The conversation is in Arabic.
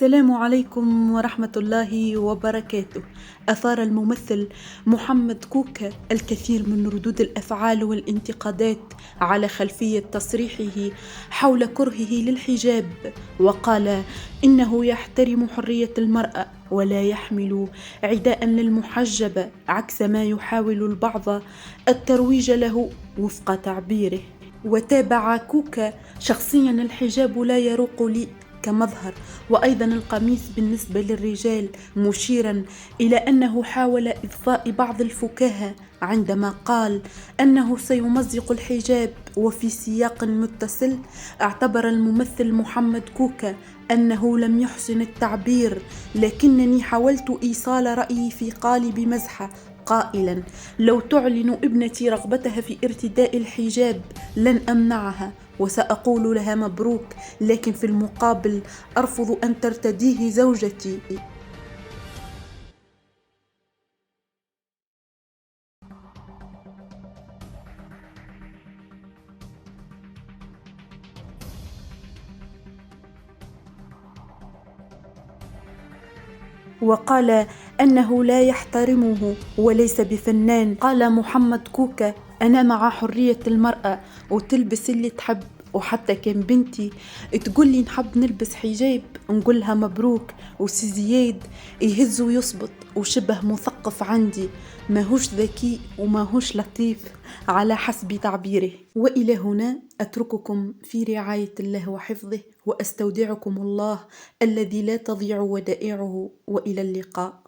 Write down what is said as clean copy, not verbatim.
السلام عليكم ورحمة الله وبركاته. أثار الممثل محمد كوكا الكثير من ردود الأفعال والانتقادات على خلفية تصريحه حول كرهه للحجاب، وقال إنه يحترم حرية المرأة ولا يحمل عداء للمحجبة، عكس ما يحاول البعض الترويج له وفق تعبيره. وتابع كوكا: شخصيا الحجاب لا يروق لي كمظهر، وأيضا القميص بالنسبة للرجال، مشيرا إلى أنه حاول إضفاء بعض الفكاهة عندما قال أنه سيمزق الحجاب. وفي سياق متصل اعتبر الممثل محمد كوكا أنه لم يحسن التعبير، لكنني حاولت إيصال رأيي في قالب مزحة، قائلا: لو تعلن ابنتي رغبتها في ارتداء الحجاب لن أمنعها، وسأقول لها مبروك، لكن في المقابل أرفض أن ترتديه زوجتي. وقال أنه لا يحترمه وليس بفنان. قال محمد كوكا: أنا مع حرية المرأة وتلبس اللي تحب، وحتى كان بنتي تقولي نحب نلبس حجاب نقولها مبروك. وسي زياد يهز ويصبط وشبه مثقف عندي، ماهوش ذكي وماهوش لطيف على حسب تعبيره. وإلى هنا أترككم في رعاية الله وحفظه، وأستودعكم الله الذي لا تضيع ودائعه، وإلى اللقاء.